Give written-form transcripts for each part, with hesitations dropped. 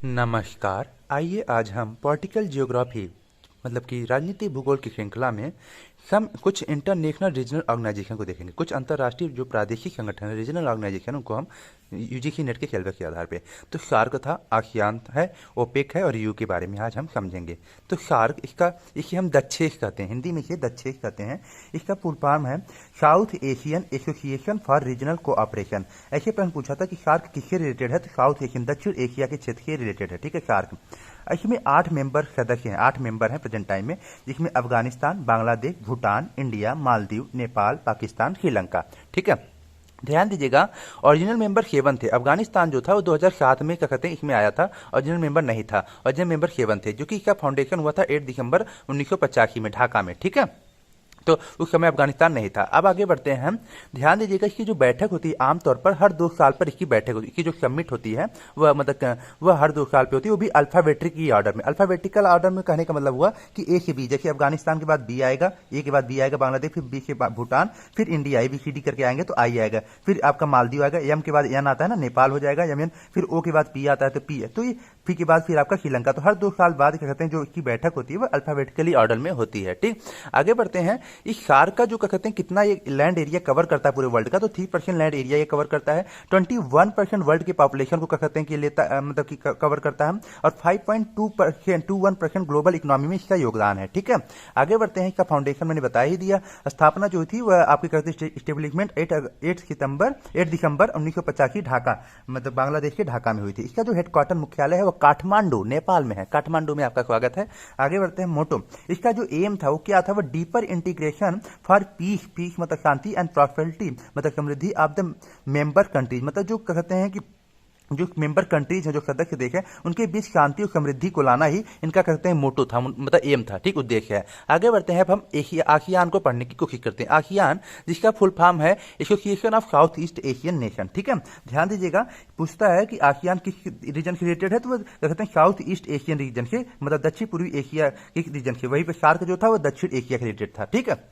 नमस्कार। आइए आज हम पॉलिटिकल जियोग्राफी मतलब कि राजनीति भूगोल की श्रृंखला में हम कुछ इंटरनेशनल रीजनल ऑर्गेनाइजेशन को देखेंगे। कुछ अंतर्राष्ट्रीय जो प्रादेशिक संगठन है, रीजनल ऑर्गेनाइजेशन, उनको हम यूजीसी नेट के सिलेबस के आधार पे, तो सार्क था, आसियान है, ओपेक है और यू के बारे में आज हम समझेंगे। तो सार्क, इसे हम दक्षेश कहते हैं, हिंदी में इसे दक्षेश कहते हैं। इसका फुल फॉर्म है south Asian association for regional cooperation. ऐसे प्रश्न पूछा था कि सार्क किससे रिलेटेड है, तो साउथ एशियन, दक्षिण एशिया के क्षेत्र से रिलेटेड है। ठीक है, सार्क। इसमें 8 मेंबर सदस्य हैं, 8 मेंबर हैं प्रेजेंट टाइम में, जिसमें अफगानिस्तान, बांग्लादेश, भूटान, इंडिया, मालदीव, नेपाल, पाकिस्तान, श्रीलंका। ठीक है, ध्यान दीजिएगा। ओरिजिनल मेंबर 7 थे। अफगानिस्तान जो था वो 2007 में क्या कहते हैं इसमें आया था, ओरिजिनल मेंबर नहीं था। ओरिजिनल मेंबर 7 थे, जो कि इसका फाउंडेशन हुआ था 8 दिसंबर 1985 में ढाका में। ठीक है, तो उस समय अफगानिस्तान नहीं था। अब आगे बढ़ते हैं हम। ध्यान दीजिएगा, इसकी जो बैठक होती है आमतौर पर हर 2 साल पर इसकी बैठक होती है। इसकी जो समिट होती है वह मतलब वह हर 2 साल पे होती है, वो भी अल्फाबेटिक ऑर्डर में। अल्फाबेटिकल ऑर्डर में कहने का मतलब हुआ कि ए से बी, जैसे अफगानिस्तान के बाद बी आएगा, ए के बाद बी आएगा बांग्लादेश, फिर बी के बाद भूटान, फिर इंडिया, ABCD करके आएंगे तो आई आएगा, फिर आपका मालदीव आएगा, एम के बाद एन आता है ना, नेपाल हो जाएगा एम, फिर ओ के बाद पी आता है तो पी है, तो ये पी के बाद फिर आपका श्रीलंका। तो हर 2 साल बाद क्या कहते हैं जो इसकी बैठक होती है वह अल्फाबेटिकली ऑर्डर में होती है। ठीक, आगे बढ़ते हैं। इस सार्क का जो क्या कहते हैं कितना ये लैंड एरिया कवर करता है पूरे वर्ल्ड का, तो 3% लैंड एरिया ये कवर करता है। 21% वर्ल्ड की पॉपुलेशन को क्या कहते हैं कि लेता मतलब कि कवर करता है, और 5.21% ग्लोबल इकोनॉमी में इसका योगदान है। ठीक है, आगे बढ़ते हैं। इसका फाउंडेशन मैंने बता ही दिया। स्थापना जो थी वह आपकी कहते स्टेब्लिशमेंट 8 दिसंबर 1985 ढाका मतलब बांग्लादेश के ढाका में हुई थी। इसका जो हेडक्वार्टर मुख्यालय है वो काठमांडू नेपाल में है। काठमांडू में आपका स्वागत है। आगे बढ़ते हैं। मोटो, इसका जो एम था वो क्या था, वो डीपर इंटीग्रेशन फॉर पीस मतलब शांति एंड प्रॉस्पेरिटी मतलब समृद्धि ऑफ द मेंबर कंट्रीज, मतलब जो कहते हैं कि जो मेंबर कंट्रीज हैं, जो सदस्य देश हैं, उनके बीच शांति और समृद्धि को लाना ही इनका कहते हैं मोटो था, मतलब एम था। ठीक, उद्देश्य है। आगे बढ़ते हैं। अब हम आसियान को पढ़ने की कोशिश करते हैं। आसियान, जिसका फुल फॉर्म है association of south east Asian nation. ठीक है, ध्यान दीजिएगा। पूछता है कि आसियान किस रीजन से रिलेटेड है, तो वो कहते हैं साउथ ईस्ट एशियन रीजन से, मतलब दक्षिण पूर्वी एशिया के रीजन से। वहीं पर सार्क जो था वो दक्षिण एशिया से रिलेटेड था। ठीक है,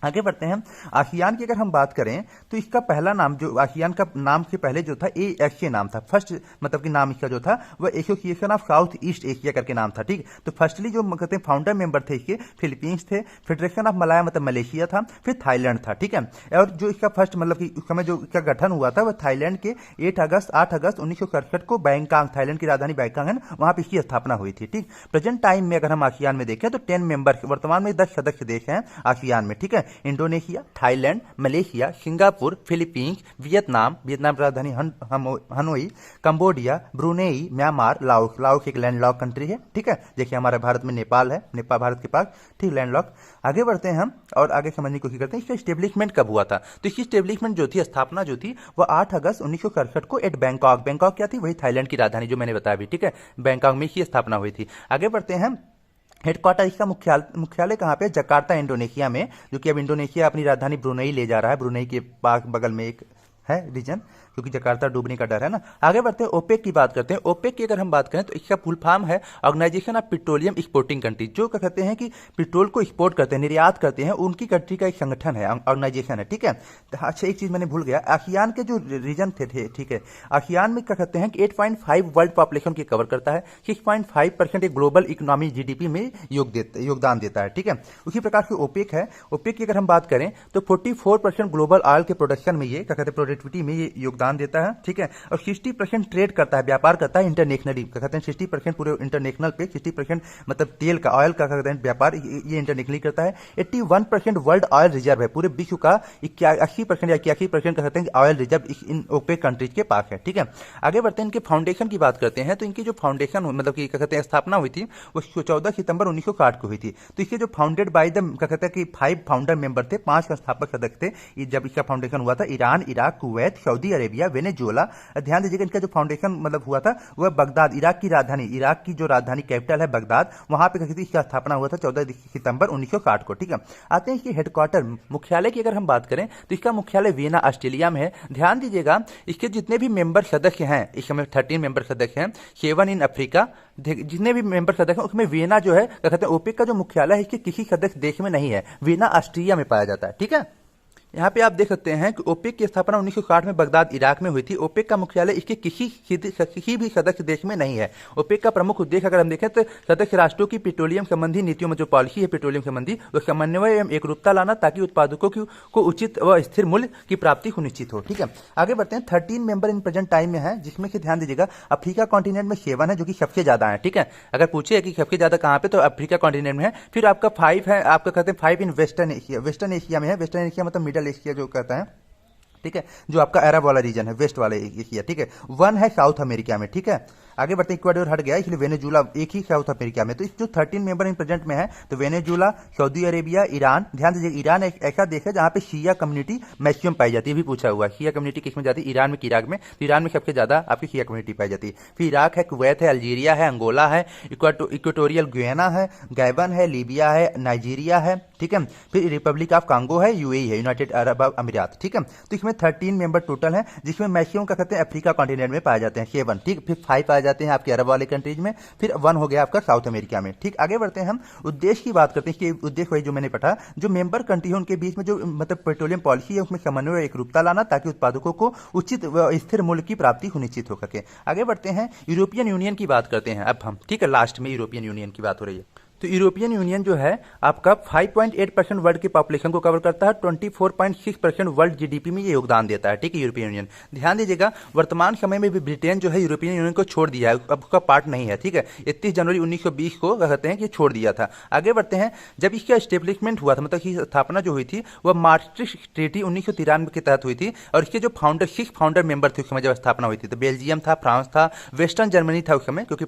आगे बढ़ते हैं। आसियान की अगर हम बात करें तो इसका पहला नाम, जो आसियान का नाम से पहले जो था ASA नाम था। फर्स्ट मतलब कि नाम इसका जो था वह association of south east Asia करके नाम था। ठीक, तो फर्स्टली जो कहते हैं फाउंडर मेंबर थे इसके फिलीपींस थे, फेडरेशन ऑफ मलाया मतलब मलेशिया था, फिर थाईलैंड था। ठीक है, और जो इसका फर्स्ट मतलब कि उस समय जो इसका गठन हुआ था वह थाईलैंड के 8 अगस्त 1967 को बैंकॉक, थाईलैंड की राजधानी बैंकॉक है ना, वहां पर इसकी स्थापना हुई थी। ठीक, प्रेजेंट टाइम में अगर हम आसियान में देखें तो 10 मेंबर, वर्तमान में 10 सदस्य देश हैं आसियान में। ठीक है, Indonesia, Thailand, Malaysia, Singapore, Philippines, Vietnam की राजधानी Hanoi, Cambodia, Brunei, Myanmar, Laos एक लैंडलॉक कंट्री है। ठीक है, देखिए हमारे भारत में नेपाल है, नेपाल भारत के पास, ठीक, लैंडलॉक। आगे बढ़ते हैं हम और आगे समझने की कोशिश करते हैं इसका स्टेब्लिशमेंट कब हुआ था। तो इसकी स्टेब्लिशमेंट जो थी, स्थापना जो थी, वह 8 अगस्त 1967 को एट बैंकॉक, बैंकॉक क्या थी, वही थाईलैंड की राजधानी जो मैंने बताया भी। ठीक है, बैंकॉक में इसकी स्थापना हुई थी। आगे बढ़ते हैं। हेडक्वार्टर इसका मुख्यालय कहाँ पे, जकार्ता इंडोनेशिया में, जो कि अब इंडोनेशिया अपनी राजधानी ब्रुनेई ले जा रहा है। ब्रुनेई के पास बगल में एक है रीजन, क्योंकि जकार्ता डूबने का डर है ना। आगे बढ़ते हैं। ओपेक की बात करते हैं। ओपेक की अगर हम बात करें तो इसका फुल फॉर्म है organisation of petroleum exporting country. जो क्या कहते हैं कि पेट्रोल को एक्सपोर्ट करते हैं, निर्यात करते हैं, उनकी कंट्री का एक संगठन है, ऑर्गेनाइजेशन है। ठीक है, अच्छा एक चीज मैंने भूल गया, आसियान के जो रीजन थे, ठीक है, आसियान में क्या कहते हैं कि 8.5 वर्ल्ड पॉपुलेशन की कवर करता है, 6.5% एक ग्लोबल इकोनॉमी GDP में योगदान देता है। ठीक है, उसी प्रकार से ओपेक है। ओपेक की अगर हम बात करें तो 44% ग्लोबल ऑयल के प्रोडक्शन में ये क्या कहते हैं प्रोडक्टिविटी में ये योगदान देता है। ठीक है, और 60% ट्रेड करता है, व्यापार करता है इंटरनेशनली। क्या कहते हैं 60% पूरे इंटरनेशनल पे, 60% मतलब तेल का, ऑयल का कहते हैं व्यापार ये इंटरनेशनली करता है। 81% वर्ल्ड ऑयल रिजर्व है, पूरे विश्व का 80% या 81% कहते हैं oil reserve in OPEC countries के पास है। ठीक है, आगे बढ़ते हैं। इनके फाउंडेशन की बात करते हैं तो इनकी जो फाउंडेशन मतलब कि क्या कहते हैं स्थापना हुई थी वो 14 सितंबर 1960 को हुई थी। तो इसके जो फाउंडेड बाय द क्या कहते हैं कि 5 फाउंडर मेंबर थे, 5 संस्थापक सदस्य थे जब इसका फाउंडेशन हुआ था। Iran, Iraq, Kuwait, Saudi Arabia, Venezuela. ध्यान दीजिएगा इनका जो फाउंडेशन मतलब हुआ था वह बगदाद, इराक की जो राजधानी कैपिटल है बगदाद, वहां पे इसका स्थापना हुआ था 14 सितंबर 1960 को। ठीक है, आते हैं इसके हेडक्वार्टर मुख्यालय की अगर हम बात करें तो इसका मुख्यालय वियना ऑस्ट्रेलिया में है। ध्यान दीजिएगा इसके जितने भी मेंबर सदस्य हैं, इस समय 13 मेंबर सदस्य हैं, 7 इन अफ्रीका, जितने भी मेंबर सदस्य हैं उसमें वियना जो है क्या कहते हैं ओपेक का जो मुख्यालय है इसके किसी सदस्य देश में नहीं है, वियना ऑस्ट्रिया में पाया जाता है। ठीक है, यहाँ पे आप देख सकते हैं कि ओपेक की स्थापना 1960 में बगदाद इराक में हुई थी। ओपेक का मुख्यालय इसके किसी भी सदस्य देश में नहीं है। ओपेक का प्रमुख उद्देश्य अगर हम देखें तो सदस्य राष्ट्रों की पेट्रोलियम संबंधी नीतियों में जो पॉलिसी है पेट्रोलियम संबंधी वो समन्वय एवं एकरूपता लाना ताकि उत्पादकों को उचित व स्थिर मूल्य की प्राप्ति सुनिश्चित हो। ठीक है, आगे बढ़ते हैं। 13 मेंबर इन प्रेजेंट टाइम में है, जिसमें कि ध्यान दीजिएगा अफ्रीका कॉन्टिनेंट में 7 है जो कि सबसे ज्यादा है। ठीक है, अगर पूछे कि सबसे ज्यादा कहाँ पे तो अफ्रीका कॉन्टिनेंट में है। फिर आपका 5 है, आपका कहते हैं 5 in western Asia. Western Asia में है, वेस्टर्न एशिया मतलब मिडल एशिया जो कहता है। ठीक है, जो आपका अरब वाला रीजन है, वेस्ट वाला एशिया। ठीक है, 1 है साउथ अमेरिका में। ठीक है, आगे बढ़ते हैं। इक्वाडोर हट गया, इसलिए वेनेजुला एक ही साउथ अमेरिका में। तो इस जो 13 मेंबर इन प्रेजेंट में है तो वेनेजुला, सऊदी अरेबिया, ईरान। ध्यान दीजिए ईरान एक ऐसा देश है जहां पे शिया कम्युनिटी मैक्सिमम पाई जाती है। भी पूछा हुआ शिया कम्युनिटी किस में जाती है, ईरान में कि इराक में। तो ईरान में सबसे ज्यादा आपकी शिया कम्युनिटी पाई जाती है। फिर इराक है, कुवैत है, अल्जीरिया है, अंगोला है, इक्वेटोरियल गुयाना है, गैबन है, लीबिया है, नाइजीरिया है। ठीक है, फिर रिपब्लिक ऑफ कांगो है, यूएई है, यूनाइटेड अरब अमीरात। ठीक है, तो इसमें 13 मेंबर टोटल है, जिसमें मैक्सिमम का कहते हैं अफ्रीका कॉन्टिनेंट में पाए जाते हैं 7। ठीक, फिर 5 पाए जाते हैं आपके अरब वाले कंट्रीज में, फिर 1 हो गया आपका साउथ अमेरिका में। ठीक, आगे बढ़ते हैं। हम उद्देश्य की बात करते हैं कि उद्देश्य वही जो मैंने पढ़ा, जो मेंबर कंट्री है उनके बीच में जो मतलब पेट्रोलियम पॉलिसी है उसमें समन्वय एकरूपता लाना ताकि उत्पादकों को उचित व स्थिर मूल्य की प्राप्ति सुनिश्चित हो सके। आगे बढ़ते हैं, यूरोपियन यूनियन की बात करते हैं अब हम। ठीक है, लास्ट में यूरोपियन यूनियन की बात हो रही है। तो यूरोपियन यूनियन जो है आपका 5.8% वर्ल्ड की पॉपुलेशन को कवर करता है, 24.6% वर्ल्ड जीडीपी में ये योगदान देता है। ठीक है, यूरोपियन यूनियन। ध्यान दीजिएगा वर्तमान समय में भी ब्रिटेन जो है यूरोपियन यूनियन को छोड़ दिया है, अब उसका पार्ट नहीं है। ठीक है, 31 जनवरी 1920 को कहते हैं कि छोड़ दिया था। आगे बढ़ते हैं। जब इसका एस्टेब्लिशमेंट हुआ था, मतलब की स्थापना जो हुई थी वह मास्ट्रिक्ट ट्रीटी 1993 के तहत हुई थी। और इसके जो सिक्स फाउंडर मेंबर थे उस समय जब स्थापना हुई थी, तो बेल्जियम था, फ्रांस था, वेस्टर्न जर्मनी था उस समय, क्योंकि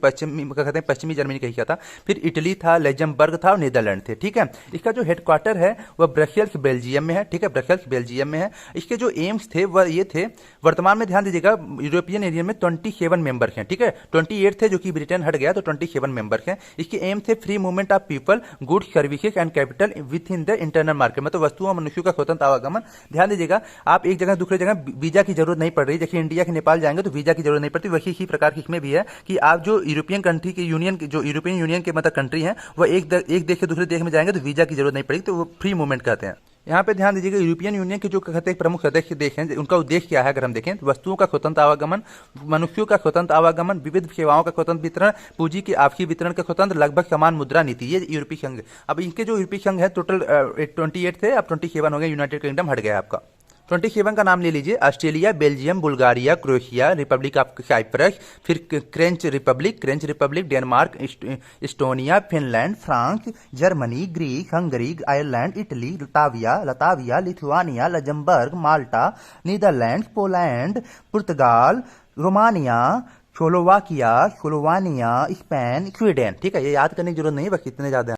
पश्चिमी जर्मनी कही था, फिर इटली था, लग्जमबर्ग था और नीदरलैंड थे। ठीक है, इसका जो हेडक्वार्टर है वह ब्रसेल्स बेल्जियम में है। ठीक है, ब्रसेल्स बेल्जियम में है। इसके जो एम्स थे वह ये थे, वर्तमान में ध्यान दीजिएगा यूरोपियन यूनियन में 27 मेंबर हैं। ठीक है, 28 थे जो कि ब्रिटेन हट गया, तो 27 मेंबर हैं। इसके एम थे free movement of people, goods, services and capital with in the internal market, मतलब वस्तुओं और मनुष्यों का स्वतंत्र आवागमन। ध्यान दीजिएगा आप एक जगह दूसरी जगह वीजा की जरूरत नहीं पड़ रही, जैसे इंडिया के नेपाल जाएंगे तो वीजा की जरूरत नहीं पड़ती, वैसे ही प्रकार की इसमें भी है कि आप जो यूरोपियन कंट्री के यूनियन जो यूरोपियन यूनियन के मतलब कंट्री है वह एक देश से दूसरे देश में जाएंगे तो वीजा की जरूरत नहीं पड़ेगी, तो वो फ्री मूवमेंट कहते हैं। यहाँ पे ध्यान दीजिएगा यूरोपियन यूनियन के जो कहते हैं प्रमुख सदस्य देश हैं, उनका उद्देश्य क्या है अगर हम देखें तो वस्तुओं का स्वतंत्र आवागमन, मनुष्यों का स्वतंत्र आवागमन, विविध सेवाओं का स्वतंत्र वितरण, पूंजी की आपसी वितरण का स्वतंत्र, लगभग समान मुद्रा नीति, ये यूरोपीय संघ। अब इनके जो यूरोपीय संघ है टोटल 28 थे, अब 27 हो गए, यूनाइटेड किंगडम हट गया आपका। 27 का नाम ले लीजिए, Australia, Belgium, Bulgaria, Croatia, republic of Cyprus, फिर French republic, Denmark, Estonia, Finland, France, Germany, Greece, Hungary, Ireland, Italy, Latvia, Lithuania, Luxembourg, Malta, Netherland, Poland, पुर्तगाल, रोमानिया, स्लोवाकिया, स्पेन, स्वीडन। ठीक है, ये याद करने की जरूरत नहीं, बस इतने ज्यादा